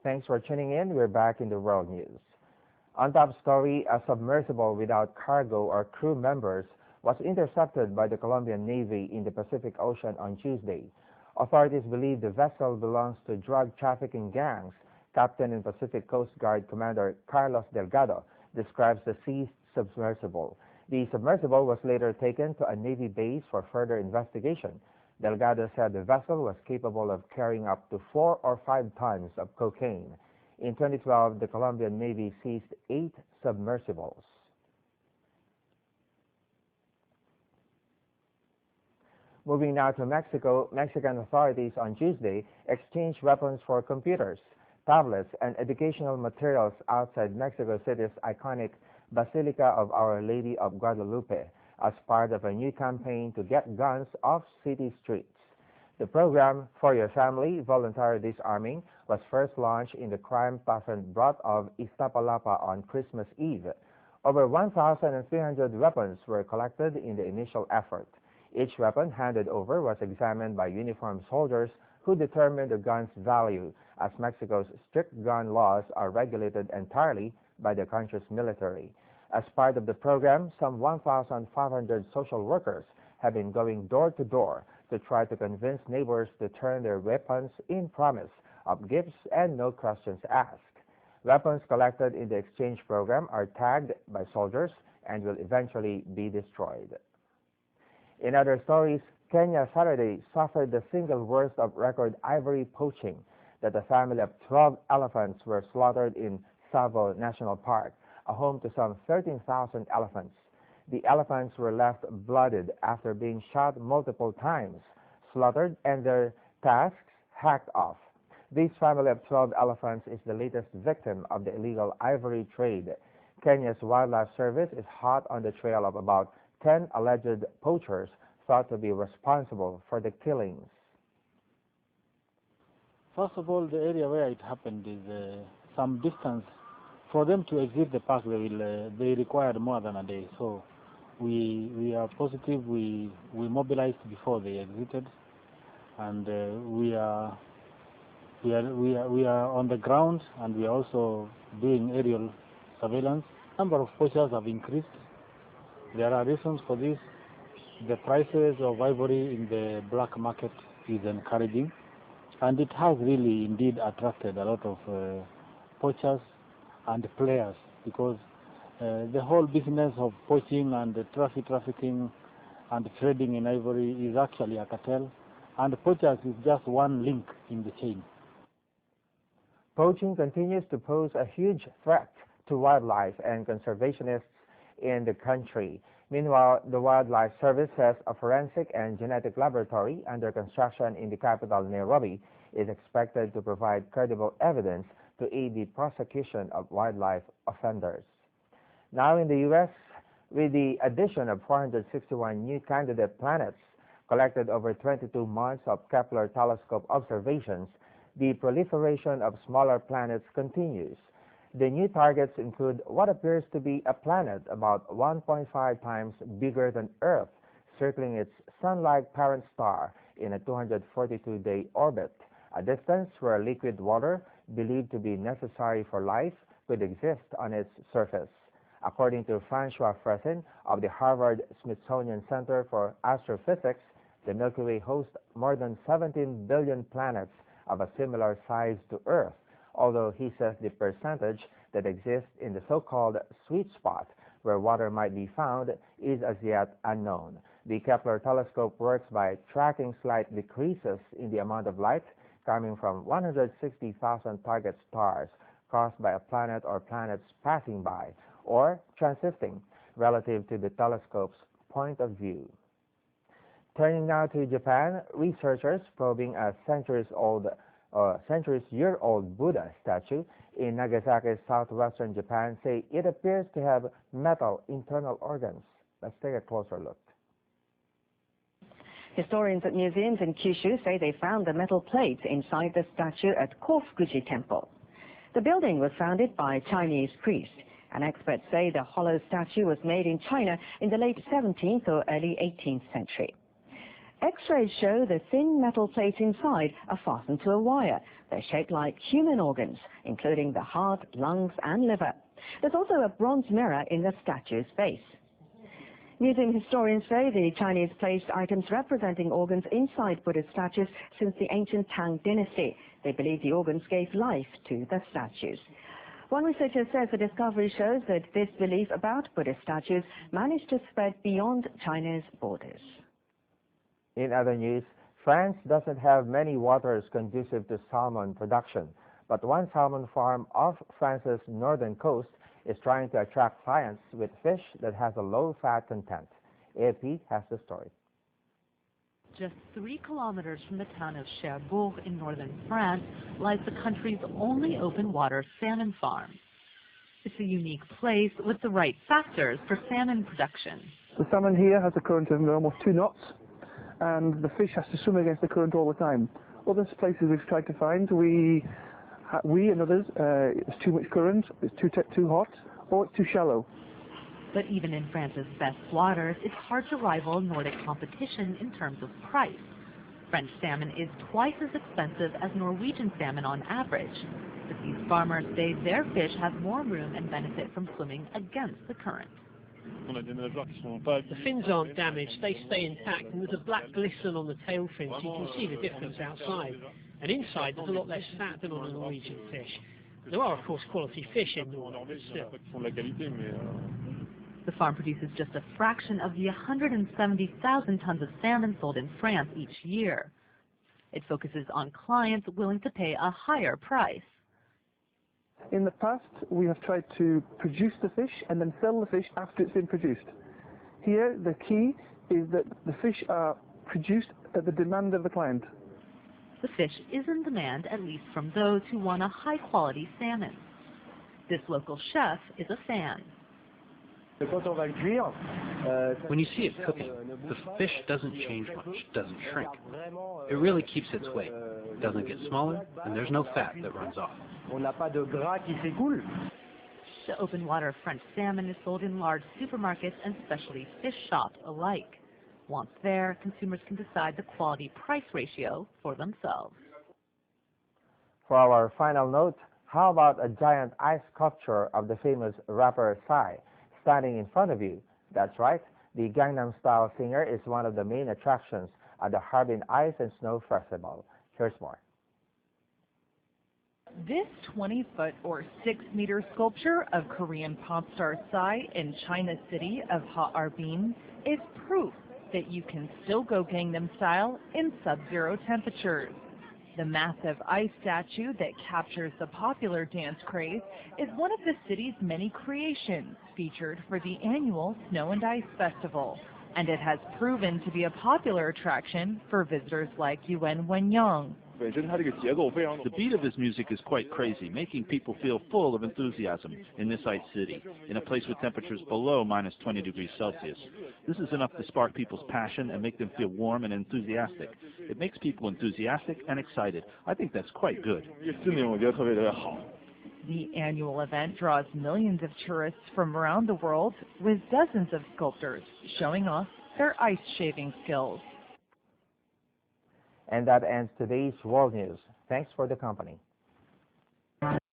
Thanks for tuning in. We're back in the world news. On top story, a submersible without cargo or crew members was intercepted by the Colombian Navy in the Pacific Ocean on Tuesday. Authorities believe the vessel belongs to drug trafficking gangs. Captain and Pacific Coast Guard Commander Carlos Delgado describes the seized submersible. The submersible was later taken to a Navy base for further investigation. Delgado said the vessel was capable of carrying up to 4 or 5 tons of cocaine. In 2012, the Colombian Navy seized 8 submersibles. Moving now to Mexico, Mexican authorities on Tuesday exchanged weapons for computers, tablets, and educational materials outside Mexico City's iconic Basilica of Our Lady of Guadalupe as part of a new campaign to get guns off city streets. The program, For Your Family, Voluntary Disarming, was first launched in the crime-toughened Brat of Iztapalapa on Christmas Eve. Over 1,300 weapons were collected in the initial effort. Each weapon handed over was examined by uniformed soldiers who determined the gun's value, as Mexico's strict gun laws are regulated entirely by the country's military. As part of the program, some 1,500 social workers have been going door to door to try to convince neighbors to turn their weapons in promise of gifts and no questions asked. Weapons collected in the exchange program are tagged by soldiers and will eventually be destroyed. In other stories, Kenya Saturday suffered the single worst of record ivory poaching that a family of 12 elephants were slaughtered in Tsavo National Park, a home to some 13,000 elephants. The elephants were left blooded after being shot multiple times, slaughtered, and their tusks hacked off. This family of 12 elephants is the latest victim of the illegal ivory trade. Kenya's Wildlife Service is hot on the trail of about 10 alleged poachers thought to be responsible for the killings. First of all, the area where it happened is some distance. For them to exit the park, they required more than a day. So we are positive. We mobilized before they exited, and we are on the ground, and we are also doing aerial surveillance. Number of poachers have increased. There are reasons for this. The prices of ivory in the black market is encouraging, and it has really indeed attracted a lot of poachers and players, because the whole business of poaching and trafficking and trading in ivory is actually a cartel, and poachers is just one link in the chain. Poaching continues to pose a huge threat to wildlife and conservationists in the country. Meanwhile, the Wildlife Service says a forensic and genetic laboratory under construction in the capital, Nairobi, is expected to provide credible evidence to aid the prosecution of wildlife offenders. Now in the U.S., with the addition of 461 new candidate planets collected over 22 months of Kepler telescope observations, the proliferation of smaller planets continues. The new targets include what appears to be a planet about 1.5 times bigger than Earth, circling its sun-like parent star in a 242-day orbit, a distance where liquid water, believed to be necessary for life, could exist on its surface. According to François Fressin of the Harvard-Smithsonian Center for Astrophysics, the Milky Way hosts more than 17 billion planets of a similar size to Earth, although he says the percentage that exists in the so-called sweet spot where water might be found is as yet unknown. The Kepler telescope works by tracking slight decreases in the amount of light coming from 160,000 target stars caused by a planet or planets passing by or transiting relative to the telescope's point of view. Turning now to Japan, researchers probing a centuries-year-old Buddha statue in Nagasaki's southwestern Japan say it appears to have metal internal organs. Let's take a closer look. Historians at museums in Kyushu say they found the metal plates inside the statue at Kofukuji Temple. The building was founded by a Chinese priest, and experts say the hollow statue was made in China in the late 17th or early 18th century. X-rays show the thin metal plates inside are fastened to a wire. They're shaped like human organs, including the heart, lungs, and liver. There's also a bronze mirror in the statue's face. Museum historians say the Chinese placed items representing organs inside Buddhist statues since the ancient Tang dynasty. They believe the organs gave life to the statues. One researcher says the discovery shows that this belief about Buddhist statues managed to spread beyond China's borders. In other news, France doesn't have many waters conducive to salmon production, but one salmon farm off France's northern coast is trying to attract clients with fish that has a low fat content. AP has the story. Just 3 kilometers from the town of Cherbourg in northern France lies the country's only open water salmon farm. It's a unique place with the right factors for salmon production. The salmon here has a current of almost 2 knots, and the fish has to swim against the current all the time. Other places we've tried to find, we and others, it's too much current, it's too hot, or it's too shallow. But even in France's best waters, it's hard to rival Nordic competition in terms of price. French salmon is twice as expensive as Norwegian salmon on average. But these farmers say their fish have more room and benefit from swimming against the current. The fins aren't damaged, they stay intact, and there's a black glisten on the tail fins. You can see the difference outside. And inside, there's a lot less fat than on a Norwegian fish. There are, of course, quality fish in Norway, but still. The farm produces just a fraction of the 170,000 tons of salmon sold in France each year. It focuses on clients willing to pay a higher price. In the past, we have tried to produce the fish and then sell the fish after it's been produced. Here, the key is that the fish are produced at the demand of the client. The fish is in demand, at least from those who want a high-quality salmon. This local chef is a fan. When you see it cooking, the fish doesn't change much, doesn't shrink. It really keeps its weight, doesn't get smaller, and there's no fat that runs off. The open water French salmon is sold in large supermarkets and specialty fish shops alike. Once there, consumers can decide the quality-price ratio for themselves. For our final note, how about a giant ice sculpture of the famous rapper Psy standing in front of you? That's right, the Gangnam Style singer is one of the main attractions at the Harbin Ice and Snow Festival. Here's more. This 20-foot or 6-meter sculpture of Korean pop star Psy in China's city of Harbin is proof that you can still go Gangnam Style in sub-zero temperatures. The massive ice statue that captures the popular dance craze is one of the city's many creations featured for the annual Snow and Ice Festival, and it has proven to be a popular attraction for visitors like Yuan Wenyang. The beat of his music is quite crazy, making people feel full of enthusiasm in this ice city, in a place with temperatures below minus 20 degrees Celsius. This is enough to spark people's passion and make them feel warm and enthusiastic. It makes people enthusiastic and excited. I think that's quite good. The annual event draws millions of tourists from around the world, with dozens of sculptors showing off their ice shaving skills. And that ends today's World News. Thanks for the company.